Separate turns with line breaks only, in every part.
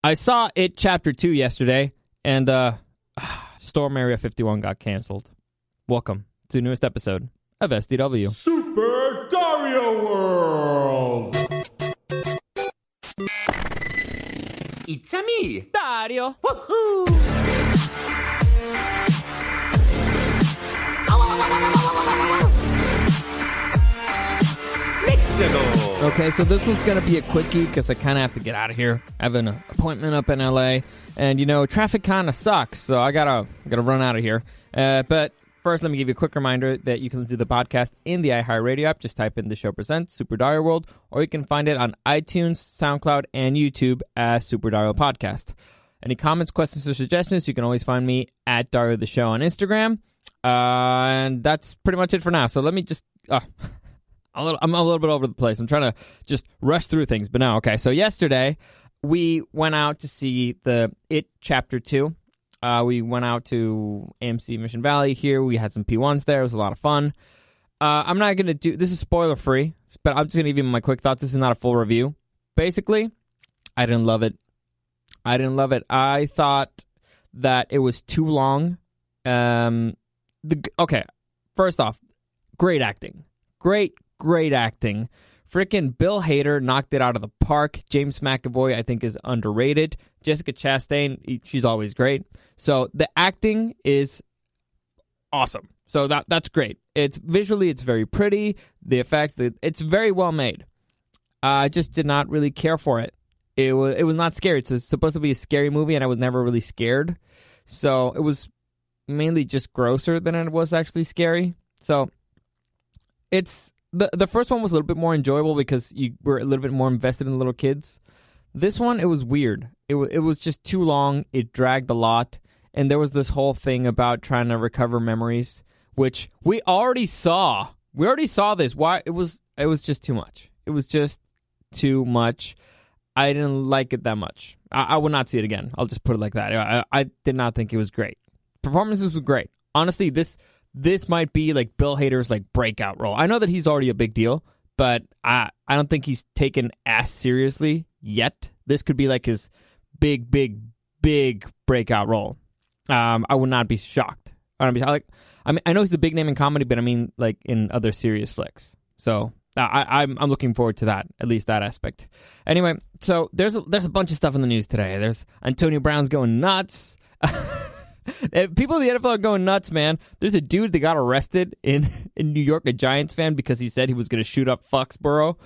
I saw it Chapter 2 yesterday, and Storm Area 51 got canceled. Welcome to the newest episode of SDW.
Super Dario World!
It's a me,
Dario!
Woohoo! Let's go!
Okay, so this one's going to be a quickie because I kind of have to get out of here. I have an appointment up in LA, and, you know, traffic kind of sucks, so I gotta run out of here. But first, let me give you a quick reminder that you can listen to the podcast in the iHeartRadio app. Just type in The Show Presents Super Dario World, or you can find it on iTunes, SoundCloud, and YouTube as Super Dario Podcast. Any comments, questions, or suggestions, you can always find me at Dario the Show on Instagram. And that's pretty much it for now. So let me just... I'm a little bit over the place. I'm trying to just rush through things. But no, okay. So yesterday, we went out to see the It Chapter 2. We went out to AMC Mission Valley here. We had some P1s there. It was a lot of fun. I'm not going to do... This is spoiler-free, but I'm just going to give you my quick thoughts. This is not a full review. Basically, I didn't love it. I thought that it was too long. Okay, first off, great acting. Great acting. Freaking Bill Hader knocked it out of the park. James McAvoy, I think, is underrated. Jessica Chastain, she's always great. So the acting is awesome. So that's great. It's visually, it's very pretty. The effects, it's very well made. I just did not really care for it. It was not scary. It's supposed to be a scary movie, and I was never really scared. So it was mainly just grosser than it was actually scary. So it's... The first one was a little bit more enjoyable because you were a little bit more invested in the little kids. This one, it was weird. It was just too long. It dragged a lot. And there was this whole thing about trying to recover memories, which we already saw. We already saw this. Why? It was just too much. It was just too much. I didn't like it that much. I would not see it again. I'll just put it like that. I did not think it was great. Performances were great. Honestly, this might be like Bill Hader's like breakout role. I know that he's already a big deal, but I don't think he's taken as seriously yet. This could be like his big breakout role. I would not be shocked. I know he's a big name in comedy, but I mean like in other serious flicks. So I'm looking forward to that, at least that aspect. Anyway, so there's a bunch of stuff in the news today. There's Antonio Brown's going nuts. People in the NFL are going nuts, man. There's a dude that got arrested in New York, a Giants fan, because he said he was going to shoot up Foxborough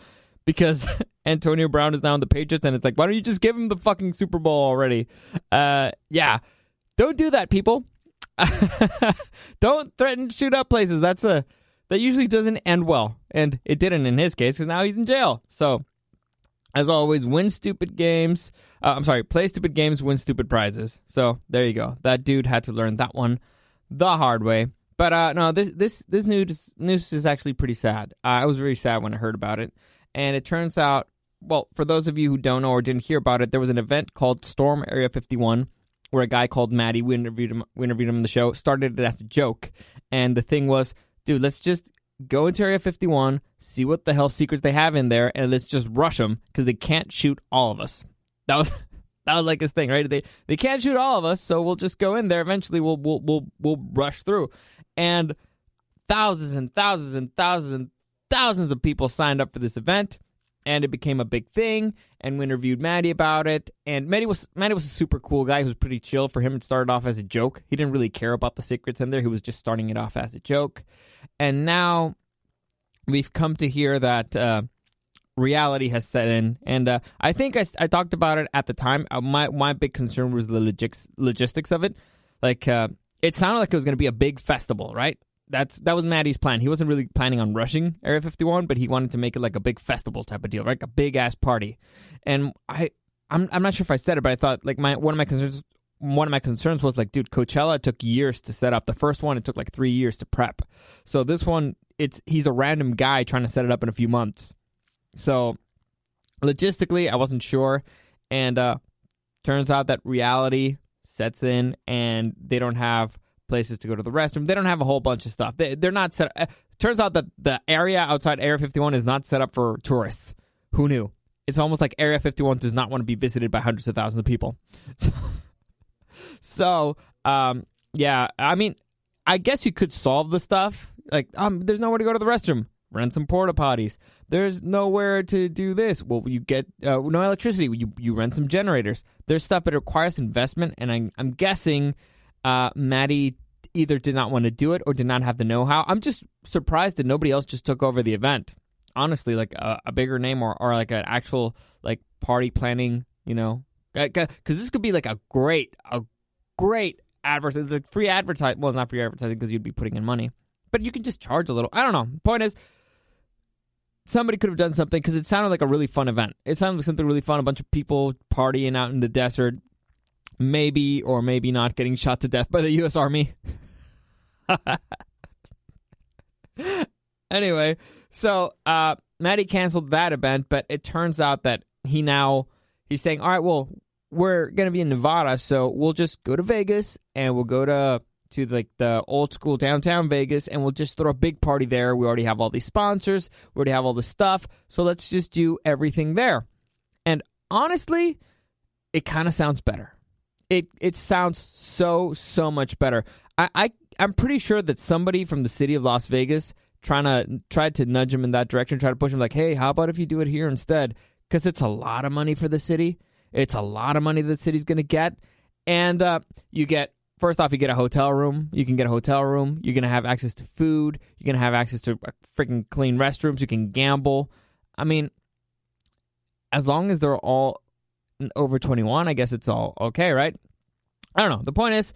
because Antonio Brown is now in the Patriots, and it's like, why don't you just give him the fucking Super Bowl already? Yeah. Don't do that, people. Don't threaten to shoot up places. That usually doesn't end well, and it didn't in his case because now he's in jail. So, as always, play stupid games, win stupid prizes. So, there you go. That dude had to learn that one the hard way. But, no, this news is actually pretty sad. I was very sad when I heard about it. And it turns out, well, for those of you who don't know or didn't hear about it, there was an event called Storm Area 51 where a guy called Maddie, we interviewed him on the show, started it as a joke. And the thing was, dude, let's just go into Area 51, see what the hell secrets they have in there, and let's just rush them because they can't shoot all of us. That was like his thing, right? They can't shoot all of us, so we'll just go in there. Eventually, we'll rush through. And thousands and thousands and thousands and thousands of people signed up for this event, and it became a big thing. And we interviewed Maddie about it. And Maddie was a super cool guy who was pretty chill. For him, it started off as a joke. He didn't really care about the secrets in there. He was just starting it off as a joke. And now we've come to hear that reality has set in. And I think I talked about it at the time. My big concern was the logistics of it. Like, it sounded like it was going to be a big festival, right? That was Maddie's plan. He wasn't really planning on rushing Area 51, but he wanted to make it like a big festival type of deal, right? A big ass party. And I'm not sure if I said it, but I thought like one of my concerns was like, dude, Coachella took years to set up. The first one, it took like 3 years to prep. So this one, he's a random guy trying to set it up in a few months. So logistically, I wasn't sure. And turns out that reality sets in and they don't have places to go to the restroom. They don't have a whole bunch of stuff. They're not set. Turns out that the area outside Area 51 is not set up for tourists. Who knew? it's almost like Area 51 does not want to be visited by hundreds of thousands of people. So, yeah, I mean, I guess you could solve the stuff. Like, there's nowhere to go to the restroom. Rent some porta potties. There's nowhere to do this. Well, you get no electricity. You rent some generators. There's stuff that requires investment, and I'm guessing Maddie either did not want to do it or did not have the know-how. I'm just surprised that nobody else just took over the event. Honestly, like a bigger name or like an actual like party planning, because this could be like a great advertising, like free advertising. Well, not free advertising because you'd be putting in money, but you can just charge a little. I don't know. Point is, somebody could have done something because it sounded like a really fun event. It sounded like something really fun. A bunch of people partying out in the desert, maybe or maybe not getting shot to death by the U.S. Army. Anyway, so Maddie canceled that event, but it turns out that he's saying, all right, well, we're going to be in Nevada, so we'll just go to Vegas and we'll go to like the old school downtown Vegas and we'll just throw a big party there. We already have all these sponsors. We already have all the stuff. So let's just do everything there. And honestly, it kind of sounds better. It sounds so much better. I'm pretty sure that somebody from the city of Las Vegas tried to nudge him in that direction, try to push him like, hey, how about if you do it here instead? Because it's a lot of money for the city. It's a lot of money the city's going to get. And first off, you get a hotel room. You can get a hotel room. You're going to have access to food. You're going to have access to freaking clean restrooms. You can gamble. I mean, as long as they're all over 21, I guess it's all okay, right? I don't know. The point is,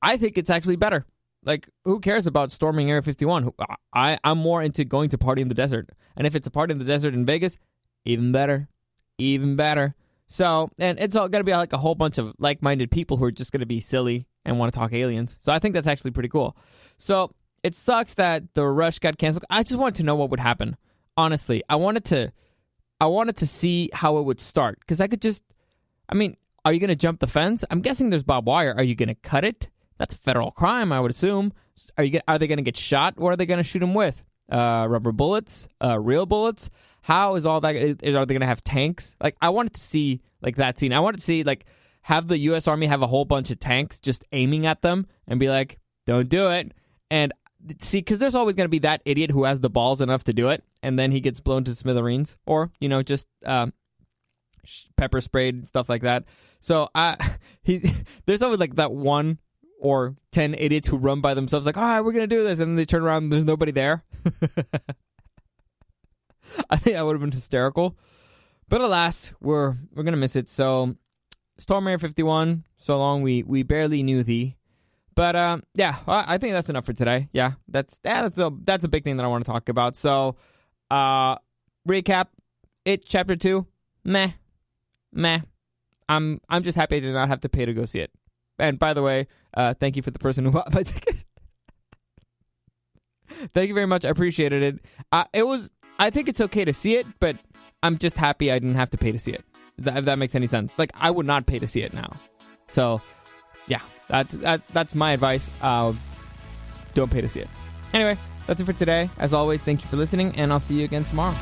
I think it's actually better. Like, who cares about storming Area 51? I'm more into going to party in the desert. And if it's a party in the desert in Vegas, even better. Even better. So, and it's all going to be like a whole bunch of like-minded people who are just going to be silly and want to talk aliens. So I think that's actually pretty cool. So it sucks that the rush got canceled. I just wanted to know what would happen. Honestly, I wanted to see how it would start. Because are you going to jump the fence? I'm guessing there's barbed wire. Are you going to cut it? That's a federal crime, I would assume. Are they going to get shot? What are they going to shoot them with? Rubber bullets? Real bullets? How is all that? Are they going to have tanks? Like, I wanted to see like that scene. I wanted to see like have the U.S. Army have a whole bunch of tanks just aiming at them and be like, "Don't do it." And see, because there's always going to be that idiot who has the balls enough to do it, and then he gets blown to smithereens, or just pepper sprayed and stuff like that. So there's always like that one or 10 idiots who run by themselves like, all right, we're going to do this. And then they turn around and there's nobody there. I think that would have been hysterical. But alas, we're going to miss it. So Storm Area 51, so long we barely knew thee. But yeah, I think that's enough for today. Yeah, that's a big thing that I want to talk about. So recap, Chapter 2, meh. I'm just happy I did not have to pay to go see it. And by the way, thank you for the person who bought my ticket. Thank you very much. I appreciated it. I think it's okay to see it, but I'm just happy I didn't have to pay to see it. If that makes any sense. Like, I would not pay to see it now. So, yeah, that's my advice. Don't pay to see it. Anyway, that's it for today. As always, thank you for listening, and I'll see you again tomorrow.